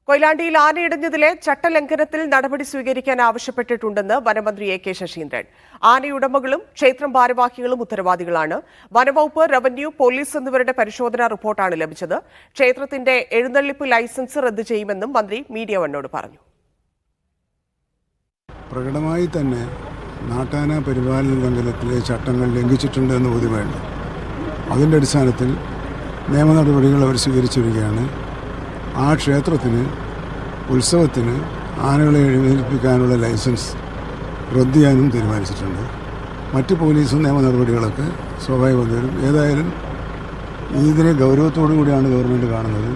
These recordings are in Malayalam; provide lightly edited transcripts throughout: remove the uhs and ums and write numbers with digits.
കൊയിലാണ്ടിയിൽ ആനയിടഞ്ഞതിലെ ചട്ടലംഘനത്തിൽ നടപടി സ്വീകരിക്കാൻ ആവശ്യപ്പെട്ടിട്ടുണ്ടെന്ന് വനമന്ത്രി എ.കെ. ശശീന്ദ്രൻ. ആനയുടമകളും ക്ഷേത്രം ഭാരവാഹികളും ഉത്തരവാദികളാണ്. വനവകുപ്പ്, റവന്യൂ, പോലീസ് എന്നിവരുടെ പരിശോധനാ റിപ്പോർട്ടാണ് ലഭിച്ചത്. ക്ഷേത്രത്തിന്റെ എഴുന്നള്ളിപ്പ് ലൈസൻസ് റദ്ദു ചെയ്യുമെന്നും മന്ത്രി മീഡിയ വണ്ണോട് പറഞ്ഞു. പ്രകടമായി തന്നെ നാട്ടാന പരിപാലന ലംഘനത്തിലെ ചട്ടങ്ങൾ ലംഘിച്ചിട്ടുണ്ട് എന്ന് ബോധ്യമുണ്ട്. അതിൻ്റെ അടിസ്ഥാനത്തിൽ നിയമ നടപടികൾ അവർ സ്വീകരിച്ചു വരികയാണ്. ആ ക്ഷേത്രത്തിന് ഉത്സവത്തിന് ആനകളെ എഴുന്നേൽപ്പിക്കാനുള്ള ലൈസൻസ് റദ്ദ് ചെയ്യാനും തീരുമാനിച്ചിട്ടുണ്ട്. മറ്റ് പോലീസും നിയമ നടപടികളൊക്കെ സ്വാഭാവികം വരും. ഏതായാലും ഇതിനെ ഗൗരവത്തോടു കൂടിയാണ് ഗവൺമെൻറ് കാണുന്നത്.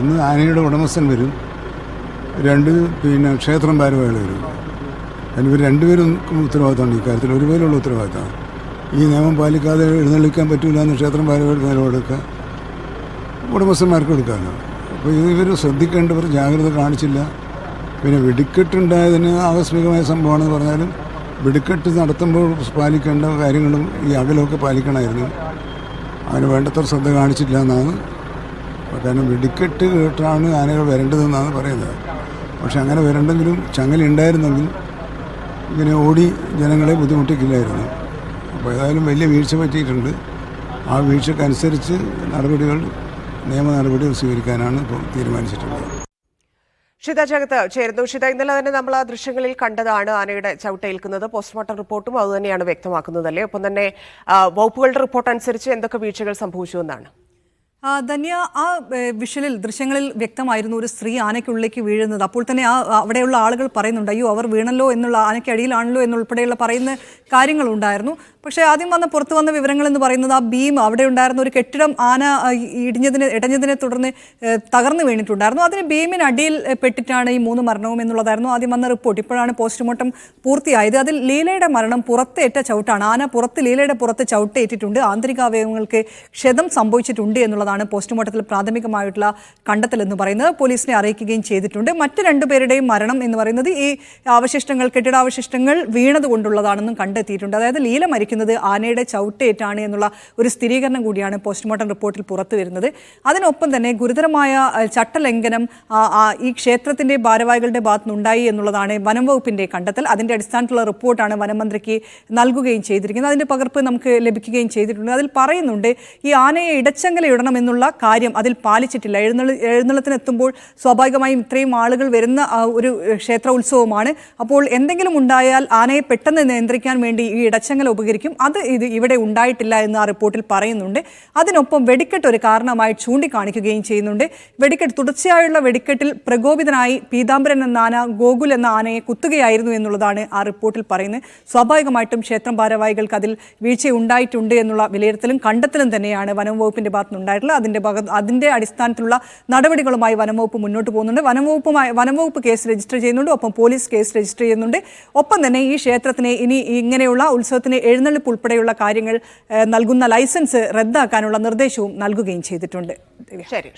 ഒന്ന് ആനയുടെ ഉടമസ്ഥൻ വരും, രണ്ട് ക്ഷേത്രം ഭാരവാഹികൾ വരും. ഇവർ രണ്ടുപേരും ഉത്തരവാദിത്തമാണ്. ഇക്കാര്യത്തിൽ ഒരുപോലുള്ള ഉത്തരവാദിത്തമാണ്. ഈ നിയമം പാലിക്കാതെ എഴുന്നള്ളിക്കാൻ പറ്റില്ല എന്ന് ക്ഷേത്രം ഭാരവാഹികൾ നിലപാടെടുക്കുക, ഉടമസ്ഥന്മാർക്ക് എടുക്കാമല്ലോ. അപ്പോൾ ഇവർ ശ്രദ്ധിക്കേണ്ടവർ ജാഗ്രത കാണിച്ചില്ല. പിന്നെ വെടിക്കെട്ടുണ്ടായതിന് ആകസ്മികമായ സംഭവമാണെന്ന് പറഞ്ഞാലും വെടിക്കെട്ട് നടത്തുമ്പോൾ പാലിക്കേണ്ട കാര്യങ്ങളും ഈ അകലമൊക്കെ പാലിക്കണമായിരുന്നു. അതിന് വേണ്ടത്ര ശ്രദ്ധ കാണിച്ചില്ല എന്നാണ്. കാരണം വെടിക്കെട്ട് കേട്ടാണ് ആനകൾ വരേണ്ടതെന്നാണ് പറയുന്നത്. പക്ഷെ അങ്ങനെ വരണ്ടെങ്കിലും ചങ്ങലുണ്ടായിരുന്നെങ്കിൽ ഇങ്ങനെ ഓടി ജനങ്ങളെ ബുദ്ധിമുട്ടിക്കില്ലായിരുന്നു. അപ്പോൾ ഏതായാലും വലിയ വീഴ്ച പറ്റിയിട്ടുണ്ട്. ആ വീഴ്ചക്കനുസരിച്ച് നിയമ നടപടികൾ സ്വീകരിക്കാനാണ് ഇപ്പോൾ തീരുമാനിച്ചിട്ടുള്ളത്. ഷിത ജഗത്ത് ചേരുന്നു. ഷിത, ഇന്നലെ തന്നെ നമ്മൾ ആ ദൃശ്യങ്ങളിൽ കണ്ടതാണ് ആനയുടെ ചവിട്ടേൽക്കുന്നത്. പോസ്റ്റ്മോർട്ടം റിപ്പോർട്ടും അതുതന്നെയാണ് വ്യക്തമാക്കുന്നതല്ലേ? ഒപ്പം തന്നെ വകുപ്പുകളുടെ റിപ്പോർട്ട് അനുസരിച്ച് എന്തൊക്കെ വീഴ്ചകൾ സംഭവിച്ചു എന്നാണ്? ധന്യ, ആ വിഷ്വലിൽ ദൃശ്യങ്ങളിൽ വ്യക്തമായിരുന്നു ഒരു സ്ത്രീ ആനയ്ക്കുള്ളിലേക്ക് വീഴുന്നത്. അപ്പോൾ തന്നെ അവിടെയുള്ള ആളുകൾ പറയുന്നുണ്ട്, അയ്യോ അവർ വീണല്ലോ എന്നുള്ള, ആനയ്ക്കടിയിലാണല്ലോ എന്നുൾപ്പെടെയുള്ള പറയുന്ന കാര്യങ്ങളുണ്ടായിരുന്നു. പക്ഷേ ആദ്യം പുറത്തു വന്ന വിവരങ്ങൾ എന്ന് പറയുന്നത് ആ ബീം, അവിടെ ഉണ്ടായിരുന്ന ഒരു കെട്ടിടം ആന ഇടഞ്ഞതിനെ തുടർന്ന് തകർന്നു വീണിട്ടുണ്ടായിരുന്നു. അതിന് ബീമിന് അടിയിൽ പെട്ടിട്ടാണ് ഈ 3 മരണവും എന്നുള്ളതായിരുന്നു ആദ്യം വന്ന റിപ്പോർട്ട്. ഇപ്പോഴാണ് പോസ്റ്റ്മോർട്ടം പൂർത്തിയായത്. അതിൽ ലീലയുടെ മരണം പുറത്തേറ്റ ചവിട്ടാണ്. ആന ലീലയുടെ പുറത്ത് ചവിട്ടേറ്റിട്ടുണ്ട്, ആന്തരികാവയവങ്ങൾക്ക് ക്ഷതം സംഭവിച്ചിട്ടുണ്ട് എന്നുള്ളതാണ് പോസ്റ്റ്മോർട്ടത്തിൽ പ്രാഥമികമായിട്ടുള്ള കണ്ടെത്തൽ എന്ന് പറയുന്നത്. പോലീസിനെ അറിയിക്കുകയും ചെയ്തിട്ടുണ്ട്. മറ്റ് 2 പേരുടെയും മരണം എന്ന് പറയുന്നത് ഈ കെട്ടിടാവശിഷ്ടങ്ങൾ വീണതുകൊണ്ടുള്ളതാണെന്നും കണ്ടെത്തിയിട്ടുണ്ട്. അതായത് ലീല മരിക്കുന്നത് ആനയുടെ ചവിട്ടേറ്റാണ് എന്നുള്ള ഒരു സ്ഥിരീകരണം കൂടിയാണ് പോസ്റ്റ്മോർട്ടം റിപ്പോർട്ടിൽ പുറത്തു വരുന്നത്. അതിനൊപ്പം തന്നെ ഗുരുതരമായ ചട്ടലംഘനം ഈ ക്ഷേത്രത്തിന്റെ ഭാരവാഹികളുടെ ഭാഗത്തുനിന്നുണ്ടായി എന്നുള്ളതാണ് വനം വകുപ്പിന്റെ കണ്ടെത്തൽ. അതിന്റെ അടിസ്ഥാനത്തിലുള്ള റിപ്പോർട്ടാണ് വനമന്ത്രിക്ക് നൽകുകയും ചെയ്തിരിക്കുന്നത്. അതിന്റെ പകർപ്പ് നമുക്ക് ലഭിക്കുകയും ചെയ്തിട്ടുണ്ട്. അതിൽ പറയുന്നുണ്ട്, ഈ ആനയെ ഇടച്ചങ്ങല എന്നുള്ള കാര്യം അതിൽ പാലിച്ചിട്ടില്ല. എഴുന്നള്ളത്തിനെത്തുമ്പോൾ സ്വാഭാവികമായും ഇത്രയും ആളുകൾ വരുന്ന ഒരു ക്ഷേത്ര ഉത്സവമാണ്. അപ്പോൾ എന്തെങ്കിലും ഉണ്ടായാൽ ആനയെ പെട്ടെന്ന് നിയന്ത്രിക്കാൻ വേണ്ടി ഈ ഇടച്ചങ്ങല ഉപകരിക്കും. അത് ഇവിടെ ഉണ്ടായിട്ടില്ല എന്ന് ആ റിപ്പോർട്ടിൽ പറയുന്നുണ്ട്. അതിനൊപ്പം വെടിക്കെട്ട് ഒരു കാരണമായി ചൂണ്ടിക്കാണിക്കുകയും ചെയ്യുന്നുണ്ട്. തുടർച്ചയായുള്ള വെടിക്കെട്ടിൽ പ്രകോപിതനായി പീതാംബരൻ എന്ന ആന ഗോകുൽ എന്ന ആനയെ കുത്തുകയായിരുന്നു എന്നുള്ളതാണ് ആ റിപ്പോർട്ടിൽ പറയുന്നത്. സ്വാഭാവികമായിട്ടും ക്ഷേത്രം ഭാരവാഹികൾക്ക് അതിൽ വീഴ്ച ഉണ്ടായിട്ടുണ്ട് എന്നുള്ള വിലയിരുത്തലും കണ്ടെത്തലും തന്നെയാണ് വനം വകുപ്പിന്റെ ഭാഗത്തുനിന്നുണ്ടായിട്ടുള്ളത്. അതിന്റെ അടിസ്ഥാനത്തിലുള്ള നടപടികളുമായി വനംവകുപ്പ് മുന്നോട്ട് പോകുന്നുണ്ട്. വനംവകുപ്പ് കേസ് രജിസ്റ്റർ ചെയ്യുന്നുണ്ട്. ഒപ്പം പോലീസ് കേസ് രജിസ്റ്റർ ചെയ്യുന്നുണ്ട്. ഒപ്പം തന്നെ ഈ ക്ഷേത്രത്തിന് ഇനി ഇങ്ങനെയുള്ള ഉത്സവത്തിന് എഴുന്നള്ളിപ്പ് ഉൾപ്പെടെയുള്ള കാര്യങ്ങൾ നൽകുന്ന ലൈസൻസ് റദ്ദാക്കാനുള്ള നിർദ്ദേശവും നൽകുകയും ചെയ്തിട്ടുണ്ട്. ശരി.